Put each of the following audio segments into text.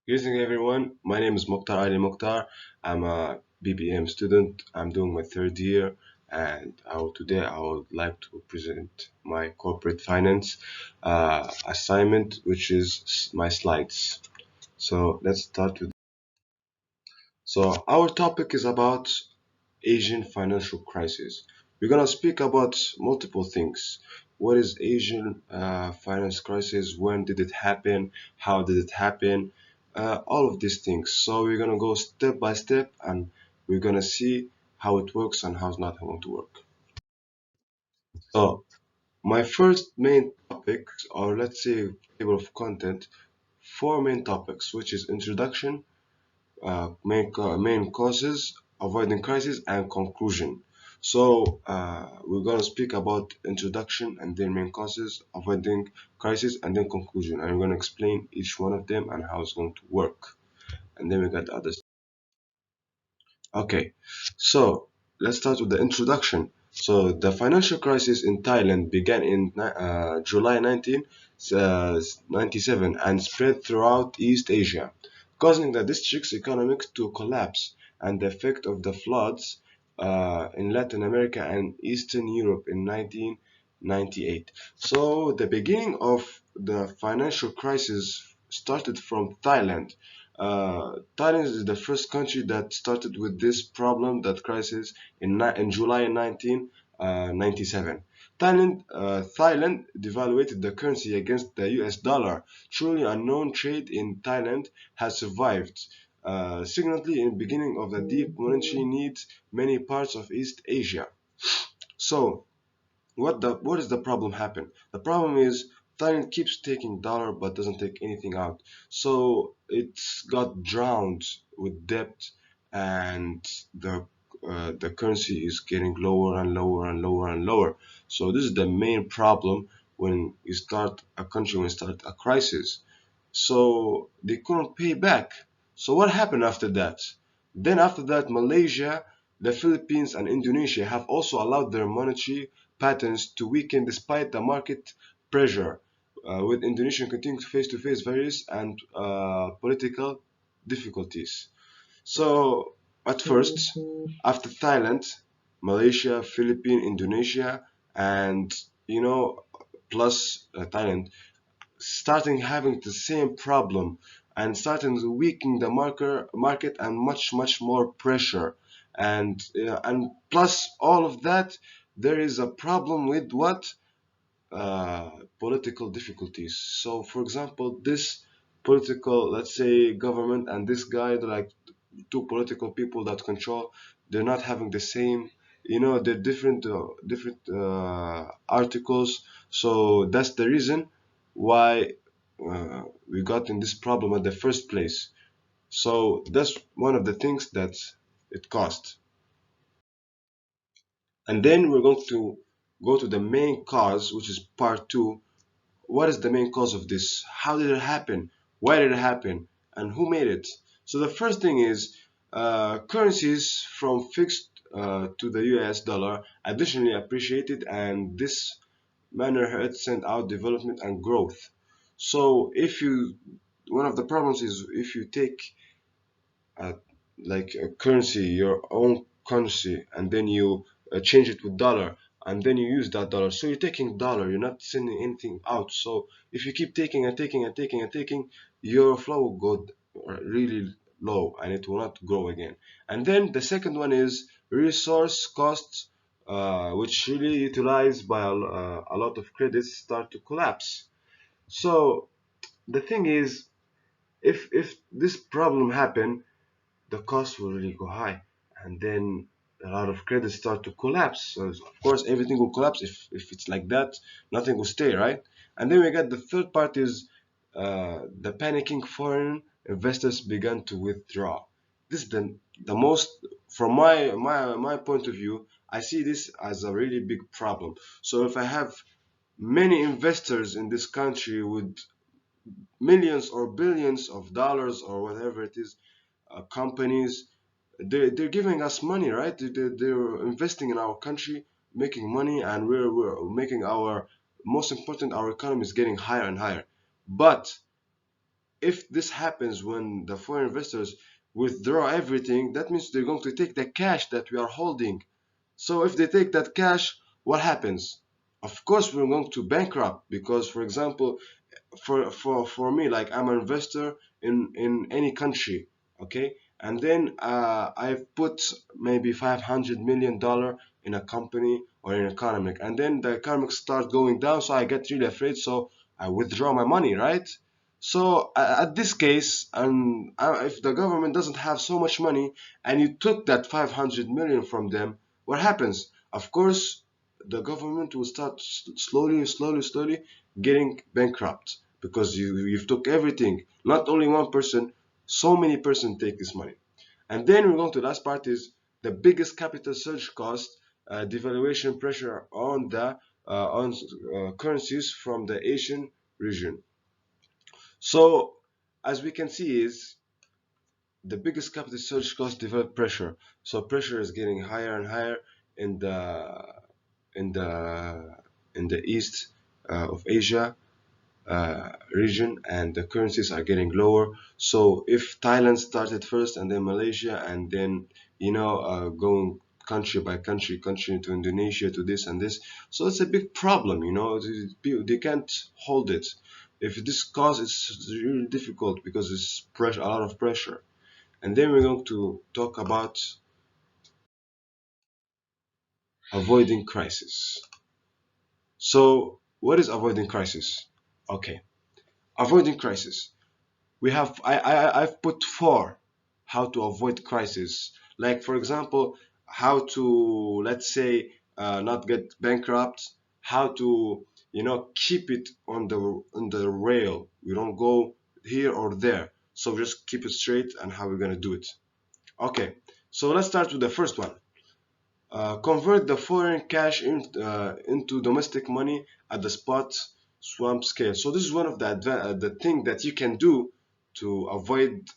Greetings everyone, my name is Mukhtar Ali Mukhtar. I'm a BBM student. I'm doing my third year and today I would like to present my corporate finance assignment, which is my slides. So let's start with. So our topic is about Asian financial crisis. We're gonna speak about multiple things. What is Asian finance crisis? When did it happen? How did it happen? All of these things. So we're gonna go step by step, and we're gonna see how it works and how it's not going to work. So my first main topic, or let's say table of content, four main topics, which is introduction, main causes, avoiding crisis, and conclusion. So we're gonna speak about introduction and then main causes, avoiding crisis, and then conclusion. And we're gonna explain each one of them and how it's going to work. And then we got others. Okay, so let's start with the introduction. So the financial crisis in Thailand began in July 1997 and spread throughout East Asia, causing the district's economic to collapse, and the effect of the floods in Latin America and Eastern Europe in 1998. So the beginning of the financial crisis started from Thailand. Thailand is the first country that started with this problem, that crisis, in July 1997. Thailand devaluated the currency against the US dollar. Truly unknown trade in Thailand has survived. Significantly in the beginning of the deep monetary needs many parts of East Asia. So what is the problem happen? The problem is Thailand keeps taking dollar but doesn't take anything out. So it's got drowned with debt, and the currency is getting lower and lower and lower and lower. So this is the main problem when you start a country, when you start a crisis. So they couldn't pay back. So what happened after that? Then after that, Malaysia, the Philippines, and Indonesia have also allowed their monetary patterns to weaken despite the market pressure, with Indonesia continuing to face various and political difficulties. So at first, after Thailand, Malaysia, Philippines, Indonesia, and plus Thailand, starting having the same problem and starting to weaken the market and much more pressure, and plus all of that, there is a problem with what uh, political difficulties. So for example, this political, let's say, government and this guy, they're like two political people that control, they're not having the same, they're different articles. So that's the reason why we got in this problem at the first place. So that's one of the things that it cost. And then we're going to go to the main cause, which is part two. What is the main cause of this? How did it happen? Why did it happen? And who made it? So the first thing is currencies from fixed to the US dollar additionally appreciated, and this manner had sent out development and growth. So if you, one of the problems is if you take uh, like a currency, your own currency, and then you change it with dollar, and then you use that dollar. So you're taking dollar, you're not sending anything out. So if you keep taking and taking and taking and taking, your flow will go really low and it will not grow again. And then the second one is resource costs, which really utilized by a lot of credits start to collapse. So the thing is, if this problem happen, the cost will really go high, and then a lot of credits start to collapse. So of course everything will collapse. If it's like that, nothing will stay, right? And then we got the third part is the panicking foreign investors began to withdraw. This is the most, from my point of view, I see this as a really big problem. So if I have many investors in this country with millions or billions of dollars or whatever it is, companies, they're giving us money, right? They're investing in our country, making money, and we're making our, most important, our economy is getting higher and higher. But if this happens when the foreign investors withdraw everything, that means they're going to take the cash that we are holding. So if they take that cash, what happens? Of course, we're going to bankrupt because, for example, for me, like I'm an investor in any country, okay, and then I've put maybe $500 million in a company or in economic, and then the economic start going down, so I get really afraid, so I withdraw my money, right? So at this case, and if the government doesn't have so much money and you took that 500 million from them, what happens? Of course, the government will start slowly getting bankrupt because you've took everything. Not only one person, so many person take this money. And then we go to the last part is the biggest capital surge cost, devaluation pressure on the currencies from the Asian region. So as we can see is the biggest capital surge cost develop pressure. So pressure is getting higher and higher in in the the east of Asia region, and the currencies are getting lower. So if Thailand started first and then Malaysia and then going country by country, country to Indonesia to this and this, so it's a big problem. They can't hold it. If this cause, it's really difficult because it's pressure, a lot of pressure. And then we're going to talk about avoiding crisis. So what is avoiding crisis? Okay, avoiding crisis. I've put four how to avoid crisis. Like for example, how to, let's say, not get bankrupt, how to keep it on the rail. We don't go here or there. So just keep it straight and how we're gonna do it. Okay, so let's start with the first one. Convert the foreign cash into domestic money at the spot swap scale. So this is one of the thing that you can do to avoid,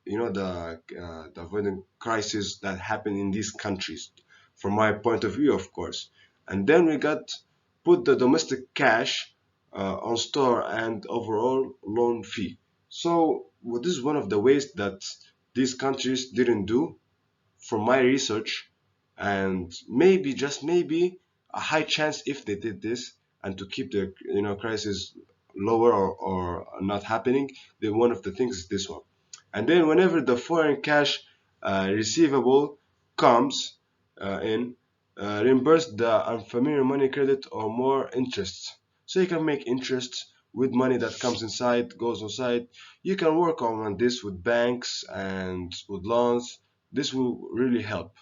the avoiding crisis that happen in these countries, from my point of view, of course. And then we got put the domestic cash on store and overall loan fee. So this is one of the ways that these countries didn't do from my research, and maybe just maybe a high chance if they did this and to keep the crisis lower or not happening, then one of the things is this one. And then whenever the foreign cash receivable comes in, reimburse the unfamiliar money credit or more interest. So you can make interest with money that comes inside, goes inside. You can work on this with banks and with loans. This will really help.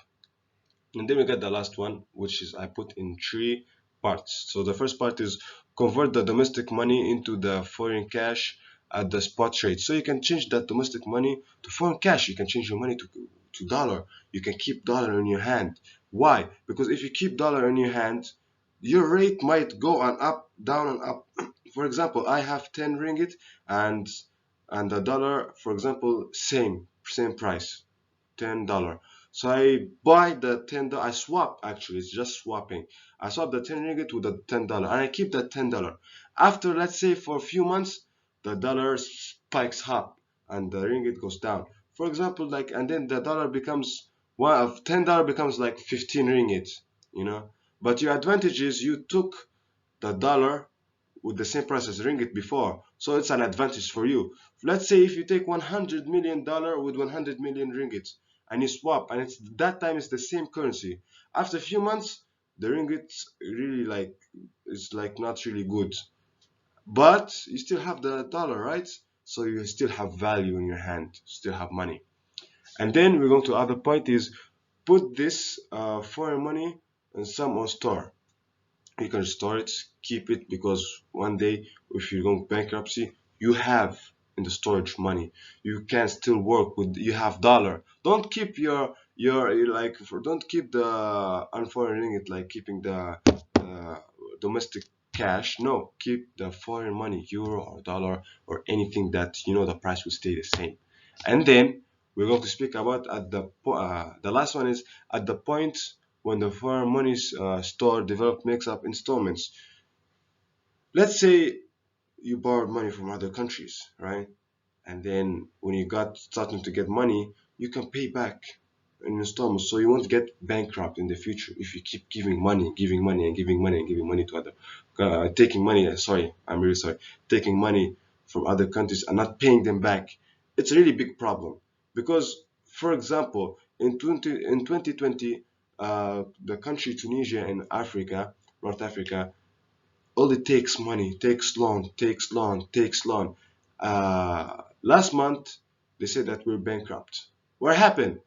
And then we get the last one, which is I put in three parts. So the first part is convert the domestic money into the foreign cash at the spot rate. So you can change that domestic money to foreign cash. You can change your money to dollar. You can keep dollar in your hand. Why? Because if you keep dollar in your hand, your rate might go on up, down and up. For example, I have 10 ringgit and the dollar, for example, same price. $10. So I buy the $10. I swap, actually, it's just swapping. I swap the 10 ringgit to the $10 and I keep that $10. After, let's say, for a few months, the dollar spikes up and the ringgit goes down. For example, like, and then the dollar becomes one of $10 becomes like 15 ringgit, you know. But your advantage is you took the dollar with the same price as ringgit before, so it's an advantage for you. Let's say if you take $100 million with 100 million ringgit and you swap, and it's that time it's the same currency. After a few months, the ringgit really like it's like not really good, but you still have the dollar, right? So you still have value in your hand, still have money. And then we're going to other point is put this foreign money and some on store. You can store it, keep it, because one day if you go bankruptcy, you have in the storage money. You can still work with, you have dollar. Don't keep your like for don't keep the unforeign ringgit, like keeping the uh, domestic cash. No, keep the foreign money, euro or dollar or anything that the price will stay the same. And then we're going to speak about at the last one is at the point when the foreign money store developed makes up installments. Let's say you borrowed money from other countries, right? and then when you got starting to get money, you can pay back in installments. So you won't get bankrupt in the future if you keep giving money, giving money, and giving money and giving money to other, taking money. Sorry, I'm really sorry, taking money from other countries and not paying them back. It's a really big problem because, for example, in 2020, the country Tunisia in Africa, North Africa, all it takes money, takes loan, takes loan, takes loan. Last month, they said that we're bankrupt. What happened?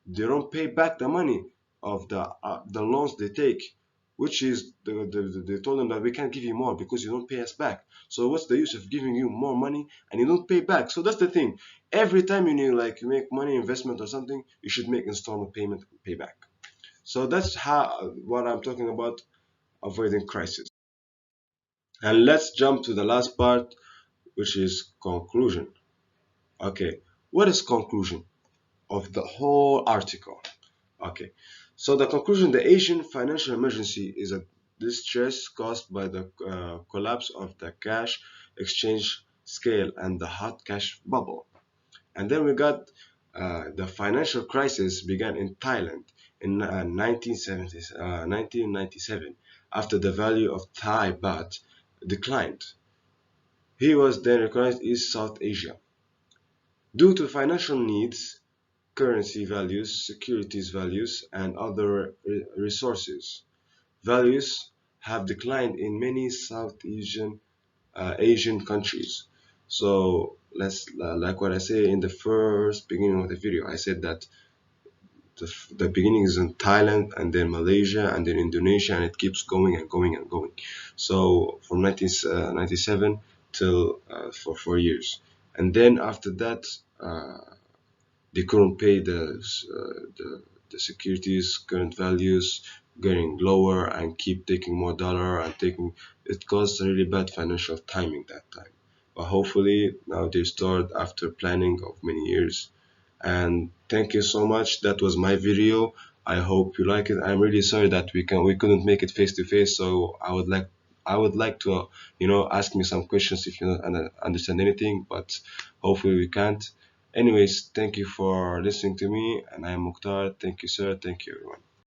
They don't pay back the money of the loans they take, which is they told them that we can't give you more because you don't pay us back. So what's the use of giving you more money and you don't pay back? So that's the thing. Every time you need like you make money investment or something, you should make installment payment and pay back. So that's how what I'm talking about avoiding crisis. And let's jump to the last part, which is conclusion. Okay, what is conclusion of the whole article? Okay, so the conclusion: the Asian financial emergency is a distress caused by the collapse of the cash exchange scale and the hot cash bubble. And then we got the financial crisis began in Thailand in 1997 after the value of Thai baht declined. He was then recognized East South Asia. Due to financial needs, currency values, securities values, and other resources, values have declined in many South Asian countries. So let's like what I say in the first beginning of the video. I said that the beginning is in Thailand and then Malaysia and then Indonesia, and it keeps going and going and going. So from 1997 till for 4 years, and then after that they couldn't pay the securities current values getting lower and keep taking more dollar and taking it caused a really bad financial timing that time. But hopefully now they restored after planning of many years. And thank you so much. That was my video. I hope you like it. I'm really sorry that we couldn't make it face to face. So I would like to ask me some questions if you don't understand anything, but hopefully we can't. Anyways, thank you for listening to me, and I'm Mukhtar. Thank you, sir. Thank you, everyone.